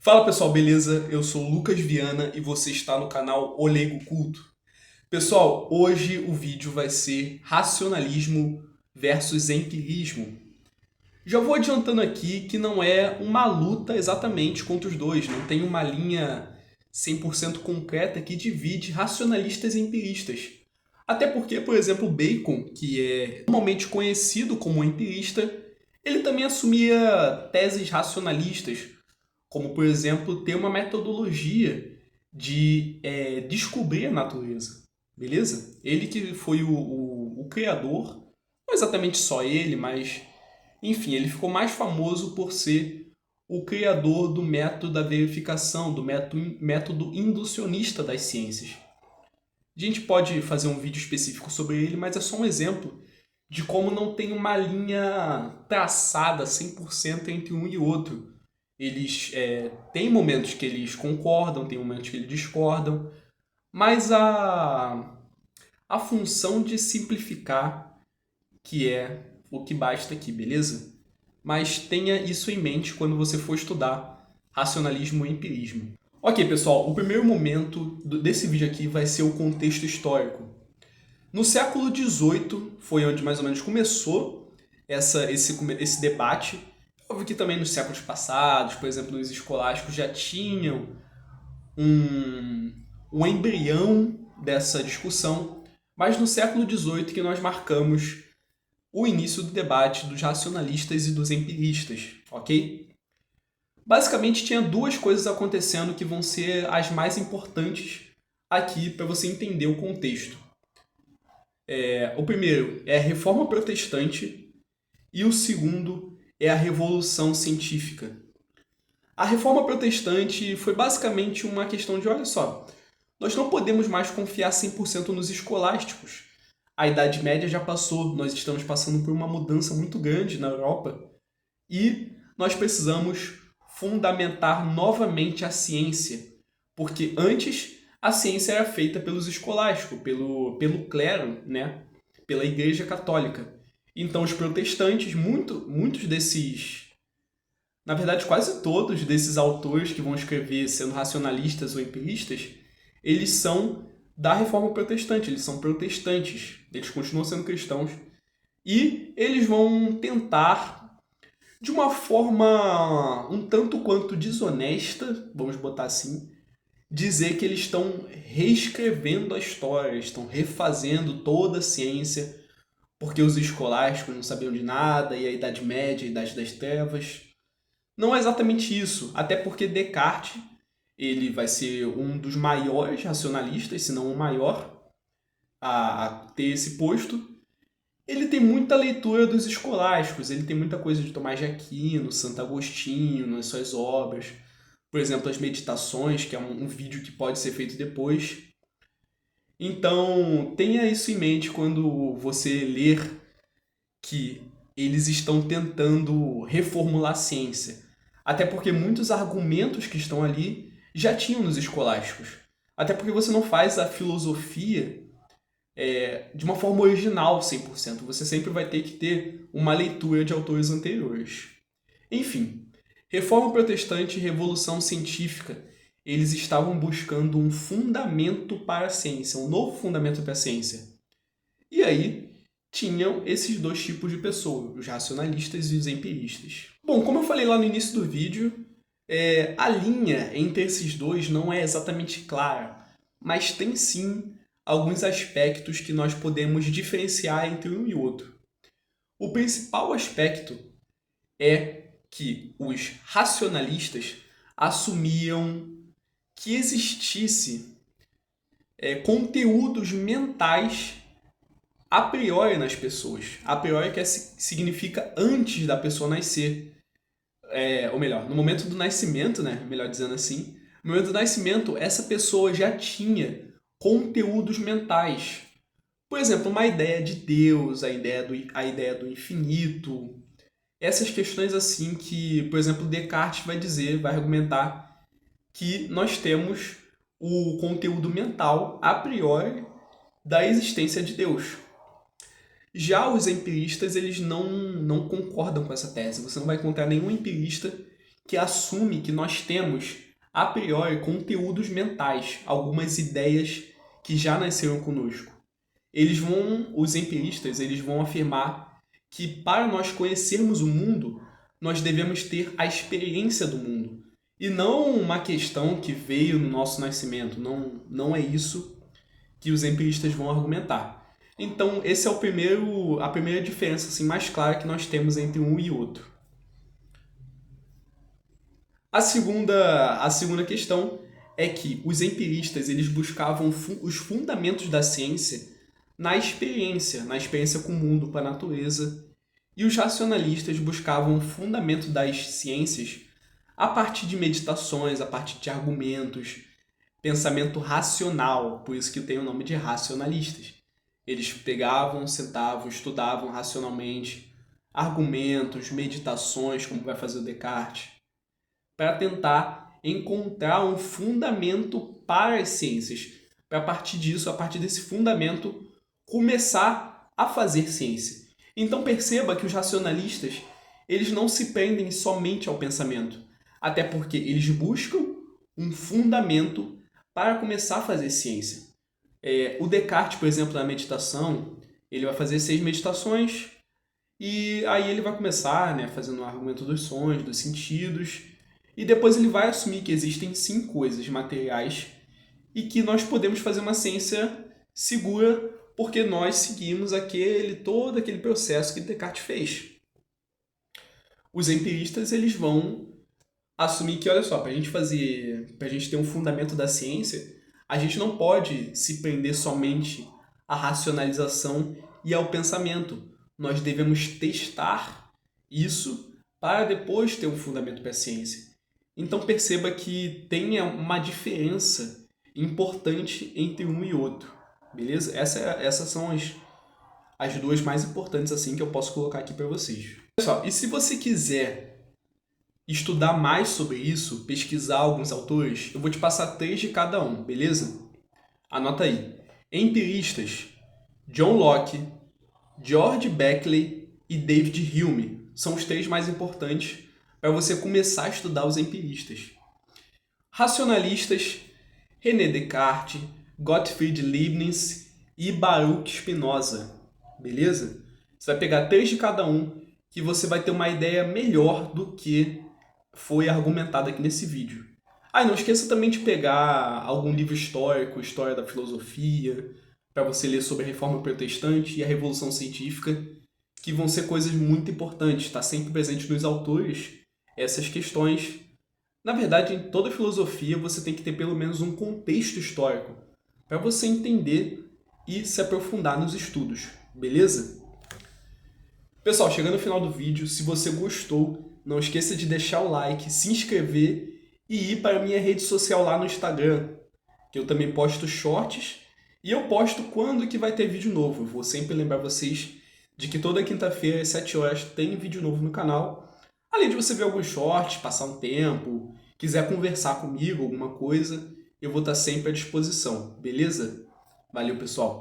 Fala pessoal, beleza? Eu sou o Lucas Viana e você está no canal O Leigo Culto. Pessoal, hoje o vídeo vai ser racionalismo versus empirismo. Já vou adiantando aqui que não é uma luta exatamente contra os dois, não tem uma linha 100% concreta que divide racionalistas e empiristas. Até porque, por exemplo, Bacon, que é normalmente conhecido como empirista, ele também assumia teses racionalistas, como, por exemplo, ter uma metodologia de descobrir a natureza, beleza? Ele que foi o criador, não exatamente só ele, mas, enfim, ele ficou mais famoso por ser o criador do método da verificação, do método inducionista das ciências. A gente pode fazer um vídeo específico sobre ele, mas é só um exemplo de como não tem uma linha traçada 100% entre um e outro. Eles têm momentos que eles concordam, tem momentos que eles discordam, mas a função de simplificar que é o que basta aqui, beleza? Mas tenha isso em mente quando você for estudar racionalismo e empirismo. Ok, pessoal, o primeiro momento desse vídeo aqui vai ser o contexto histórico. No século XVIII foi onde mais ou menos começou esse debate. Óbvio que também nos séculos passados, por exemplo, nos escolásticos já tinham um, um embrião dessa discussão, mas no século XVIII que nós marcamos o início do debate dos racionalistas e dos empiristas, ok? Basicamente tinha duas coisas acontecendo que vão ser as mais importantes aqui para você entender o contexto. O primeiro é a Reforma Protestante e o segundo é a Revolução Científica. A Reforma Protestante foi basicamente uma questão de, olha só, nós não podemos mais confiar 100% nos escolásticos. A Idade Média já passou, nós estamos passando por uma mudança muito grande na Europa e nós precisamos fundamentar novamente a ciência, porque antes a ciência era feita pelos escolásticos, pelo clero, né? Pela Igreja Católica. Então os protestantes, muitos desses, na verdade quase todos desses autores que vão escrever sendo racionalistas ou empiristas, eles são da Reforma Protestante, eles são protestantes, eles continuam sendo cristãos e eles vão tentar de uma forma um tanto quanto desonesta, vamos botar assim, dizer que eles estão reescrevendo a história, estão refazendo toda a ciência, porque os escolásticos não sabiam de nada, e a Idade Média, a Idade das Trevas. Não é exatamente isso, até porque Descartes ele vai ser um dos maiores racionalistas, se não o maior, a ter esse posto. Ele tem muita leitura dos escolásticos, ele tem muita coisa de Tomás de Aquino, Santo Agostinho nas suas obras. Por exemplo, as Meditações, que é um vídeo que pode ser feito depois. Então, tenha isso em mente quando você ler que eles estão tentando reformular a ciência. Até porque muitos argumentos que estão ali já tinham nos escolásticos. Até porque você não faz a filosofia de uma forma original 100%. Você sempre vai ter que ter uma leitura de autores anteriores. Enfim, Reforma Protestante e Revolução Científica, eles estavam buscando um fundamento para a ciência, um novo fundamento para a ciência. E aí tinham esses dois tipos de pessoas, os racionalistas e os empiristas. Bom, como eu falei lá no início do vídeo, a linha entre esses dois não é exatamente clara, mas tem sim alguns aspectos que nós podemos diferenciar entre um e outro. O principal aspecto é que os racionalistas assumiam que existisse conteúdos mentais a priori nas pessoas. A priori significa antes da pessoa nascer. Ou melhor, no momento do nascimento, né? Melhor dizendo assim. No momento do nascimento, essa pessoa já tinha conteúdos mentais. Por exemplo, uma ideia de Deus, a ideia do infinito. Essas questões assim que, por exemplo, Descartes vai dizer, vai argumentar que nós temos o conteúdo mental a priori da existência de Deus. Já os empiristas, eles não concordam com essa tese. Você não vai encontrar nenhum empirista que assume que nós temos, a priori, conteúdos mentais, algumas ideias que já nasceram conosco. Os empiristas, eles vão afirmar que para nós conhecermos o mundo, nós devemos ter a experiência do mundo. E não uma questão que veio no nosso nascimento. Não é isso que os empiristas vão argumentar. Então, esse é a primeira diferença assim, mais clara que nós temos entre um e outro. A segunda questão é que os empiristas eles buscavam os fundamentos da ciência na experiência com o mundo, com a natureza, e os racionalistas buscavam o fundamento das ciências a partir de meditações, a partir de argumentos, pensamento racional, por isso que tem o nome de racionalistas. Eles pegavam, sentavam, estudavam racionalmente argumentos, meditações, como vai fazer o Descartes, para tentar encontrar um fundamento para as ciências, para a partir disso, a partir desse fundamento, começar a fazer ciência. Então perceba que os racionalistas, eles não se prendem somente ao pensamento, até porque eles buscam um fundamento para começar a fazer ciência. O Descartes, por exemplo, na meditação, ele vai fazer 6 meditações e aí ele vai começar, fazendo o argumento dos sons, dos sentidos, e depois ele vai assumir que existem 5 coisas materiais e que nós podemos fazer uma ciência segura porque nós seguimos todo aquele processo que Descartes fez. Os empiristas, eles vão assumir que, olha só, para a gente ter um fundamento da ciência, a gente não pode se prender somente à racionalização e ao pensamento. Nós devemos testar isso para depois ter um fundamento para a ciência. Então perceba que tem uma diferença importante entre um e outro, beleza? Essas são as duas mais importantes assim que eu posso colocar aqui para vocês. Pessoal, e se você quiser estudar mais sobre isso, pesquisar alguns autores, eu vou te passar 3 de cada um, beleza? Anota aí. Empiristas: John Locke, George Berkeley e David Hume. São os 3 mais importantes para você começar a estudar os empiristas. Racionalistas: René Descartes, Gottfried Leibniz e Baruch Spinoza. Beleza? Você vai pegar 3 de cada um que você vai ter uma ideia melhor do que foi argumentado aqui nesse vídeo. E não esqueça também de pegar algum livro histórico, história da filosofia, para você ler sobre a Reforma Protestante e a Revolução Científica, que vão ser coisas muito importantes. Está sempre presente nos autores essas questões. Na verdade, em toda filosofia você tem que ter pelo menos um contexto histórico para você entender e se aprofundar nos estudos, beleza? Pessoal, chegando no final do vídeo, se você gostou, não esqueça de deixar o like, se inscrever e ir para a minha rede social lá no Instagram, que eu também posto shorts e eu posto quando que vai ter vídeo novo. Eu vou sempre lembrar vocês de que toda quinta-feira às 7 horas tem vídeo novo no canal. Além de você ver alguns shorts, passar um tempo, quiser conversar comigo, alguma coisa, eu vou estar sempre à disposição, beleza? Valeu, pessoal!